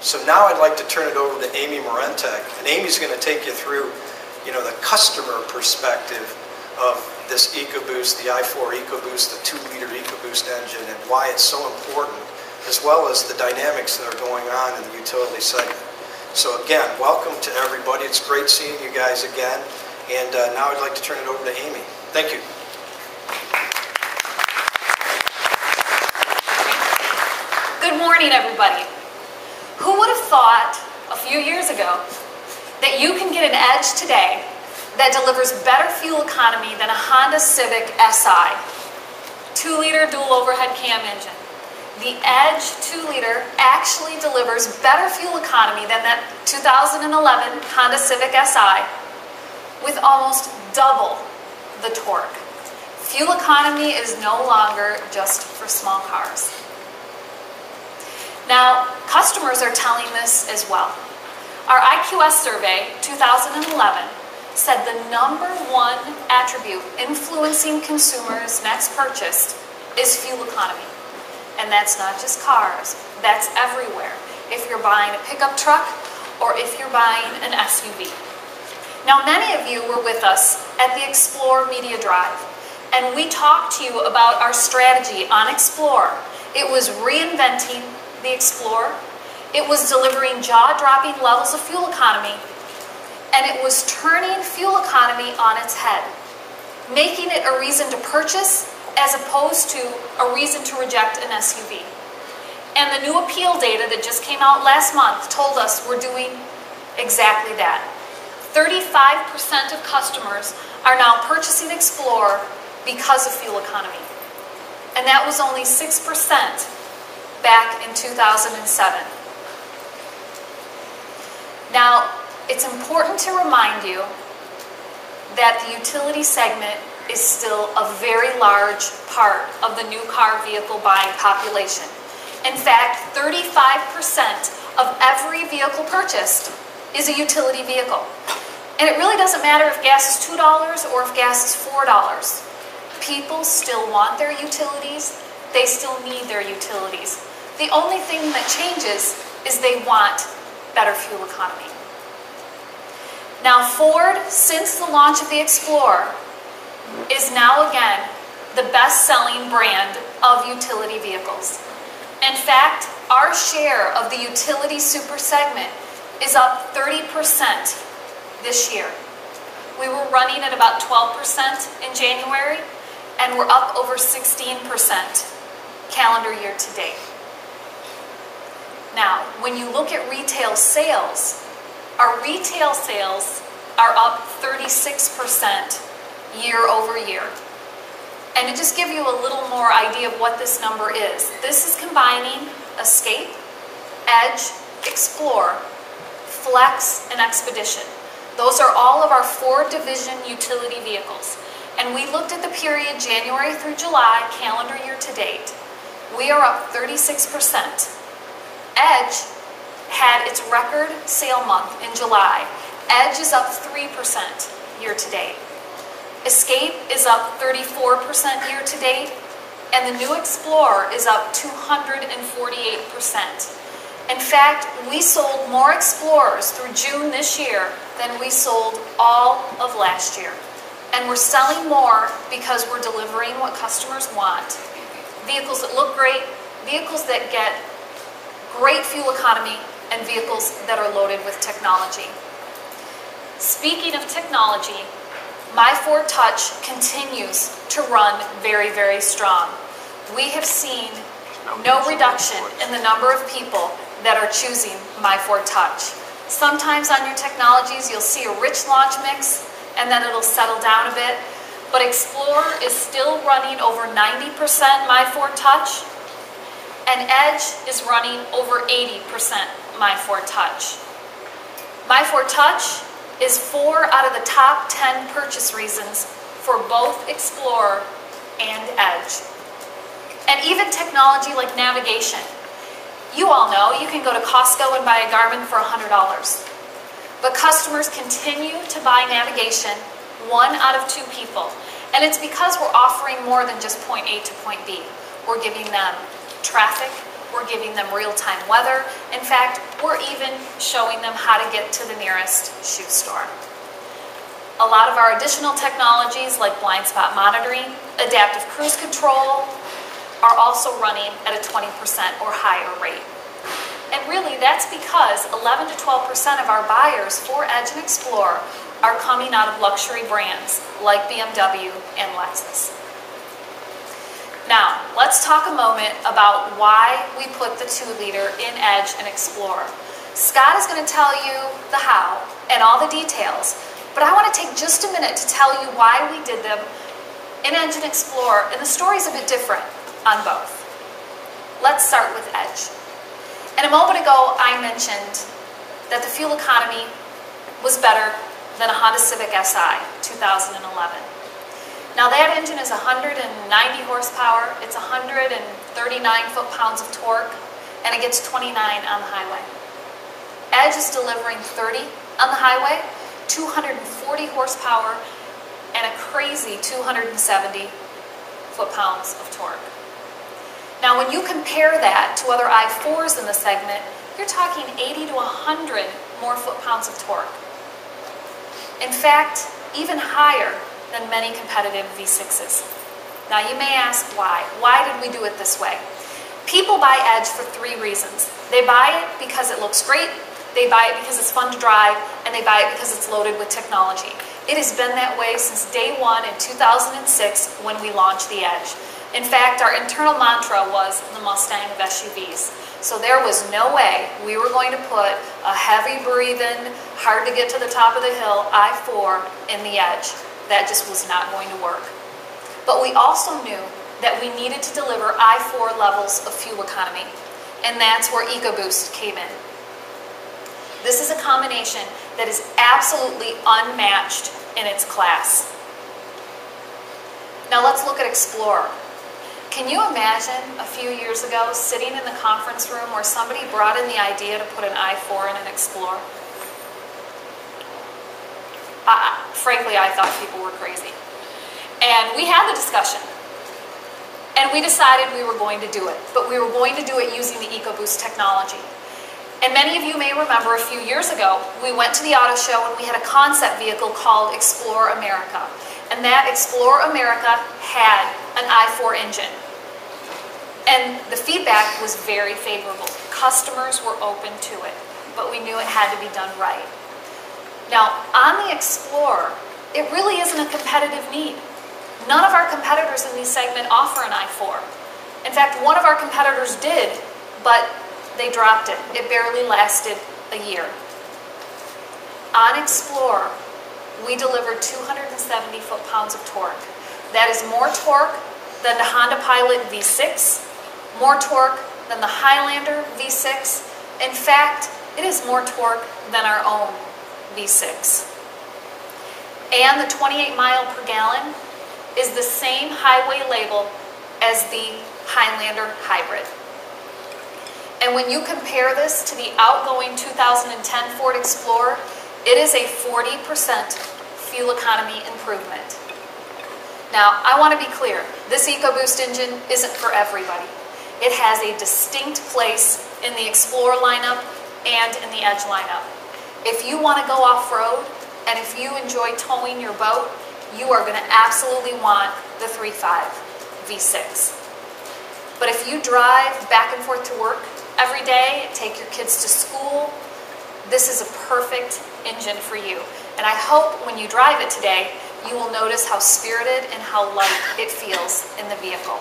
So now I'd like to turn it over to Amy Morentek, and Amy's going to take you through, the customer perspective of this EcoBoost, the i4 EcoBoost, the 2-liter EcoBoost engine, and why it's so important, as well as the dynamics that are going on in the utility segment. So again, welcome to everybody. It's great seeing you guys again. And now I'd like to turn it over to Amy. Thank you. Good morning, everybody. Who would have thought a few years ago that you can get an Edge today that delivers better fuel economy than a Honda Civic Si, 2-liter dual overhead cam engine. The Edge 2-liter actually delivers better fuel economy than that 2011 Honda Civic Si with almost double the torque. Fuel economy is no longer just for small cars. Now, customers are telling this as well. Our IQS survey 2011 said the #1 attribute influencing consumers' next purchase is fuel economy. And that's not just cars, that's everywhere. If you're buying a pickup truck or if you're buying an SUV. Now, many of you were with us at the Explore Media Drive, and we talked to you about our strategy on Explore. It was reinventing the Explorer, it was delivering jaw-dropping levels of fuel economy, and it was turning fuel economy on its head, making it a reason to purchase as opposed to a reason to reject an SUV. And the new appeal data that just came out last month told us we're doing exactly that. 35% of customers are now purchasing Explorer because of fuel economy. And that was only 6% back in 2007. Now, it's important to remind you that the utility segment is still a very large part of the new car vehicle buying population. In fact, 35% of every vehicle purchased is a utility vehicle. And it really doesn't matter if gas is $2 or if gas is $4. People still want their utilities. They still need their utilities. The only thing that changes is they want better fuel economy. Now, Ford, since the launch of the Explorer, is now again the best-selling brand of utility vehicles. In fact, our share of the utility super segment is up 30% this year. We were running at about 12% in January, and we're up over 16% calendar year to date. Now, when you look at retail sales, our retail sales are up 36% year over year. And to just give you a little more idea of what this number is, this is combining Escape, Edge, Explorer, Flex, and Expedition. Those are all of our 4-division utility vehicles. And we looked at the period January through July, calendar year to date. We are up 36%. Edge had its record sale month in July. Edge is up 3% year to date. Escape is up 34% year to date, and the new Explorer is up 248%. In fact, we sold more Explorers through June this year than we sold all of last year. And we're selling more because we're delivering what customers want. Vehicles that look great, vehicles that get great fuel economy, and vehicles that are loaded with technology. Speaking of technology, My Ford Touch continues to run very, very strong. We have seen no reduction in the number of people that are choosing My Ford Touch. Sometimes on your technologies you'll see a rich launch mix and then it'll settle down a bit, but Explorer is still running over 90% My Ford Touch, and Edge is running over 80% My Ford Touch. My Ford Touch is 4 out of the top 10 purchase reasons for both Explorer and Edge. And even technology like navigation. You all know you can go to Costco and buy a Garmin for $100. But customers continue to buy navigation, 1 out of 2 people. And it's because we're offering more than just point A to point B. We're giving them traffic, We're giving them real-time weather. In fact, we're even showing them how to get to the nearest shoe store. A lot of our additional technologies like blind spot monitoring, adaptive cruise control, are also running at a 20% or higher rate. And really, that's because 11 to 12% of our buyers for Edge and Explore are coming out of luxury brands like BMW and Lexus. Now, let's talk a moment about why we put the 2-liter in Edge and Explore. Scott is going to tell you the how and all the details, but I want to take just a minute to tell you why we did them in Edge and Explore, and the story's a bit different on both. Let's start with Edge. And a moment ago, I mentioned that the fuel economy was better than a Honda Civic Si 2011. Now that engine is 190 horsepower, it's 139 foot-pounds of torque, and it gets 29 on the highway. Edge is delivering 30 on the highway, 240 horsepower, and a crazy 270 foot-pounds of torque. Now when you compare that to other i4s in the segment, you're talking 80 to 100 more foot-pounds of torque. In fact, even higher than many competitive V6s. Now you may ask why. Why did we do it this way? People buy Edge for 3 reasons. They buy it because it looks great, they buy it because it's fun to drive, and they buy it because it's loaded with technology. It has been that way since day one in 2006 when we launched the Edge. In fact, our internal mantra was the Mustang of SUVs. So there was no way we were going to put a heavy-breathing, hard-to-get to the top of the hill i4 in the Edge. That just was not going to work. But we also knew that we needed to deliver i4 levels of fuel economy, and that's where EcoBoost came in. This is a combination that is absolutely unmatched in its class. Now let's look at Explorer. Can you imagine a few years ago sitting in the conference room where somebody brought in the idea to put an i4 in an Explorer? Frankly, I thought people were crazy. And we had the discussion. And we decided we were going to do it. But we were going to do it using the EcoBoost technology. And many of you may remember a few years ago, we went to the auto show and we had a concept vehicle called Explore America. And that Explore America had an i4 engine. And the feedback was very favorable. Customers were open to it, but we knew it had to be done right. Now, on the Explorer, it really isn't a competitive need. None of our competitors in this segment offer an i4. In fact, one of our competitors did, but they dropped it. It barely lasted a year. On Explorer, we delivered 270 foot-pounds of torque. That is more torque than the Honda Pilot V6, more torque than the Highlander V6. In fact, it is more torque than our own V6. And the 28 mile per gallon is the same highway label as the Highlander Hybrid. And when you compare this to the outgoing 2010 Ford Explorer, it is a 40% fuel economy improvement. Now, I want to be clear, this EcoBoost engine isn't for everybody. It has a distinct place in the Explorer lineup and in the Edge lineup. If you want to go off-road and if you enjoy towing your boat, you are going to absolutely want the 3.5 V6. But if you drive back and forth to work every day, take your kids to school, this is a perfect engine for you. And I hope when you drive it today, you will notice how spirited and how light it feels in the vehicle.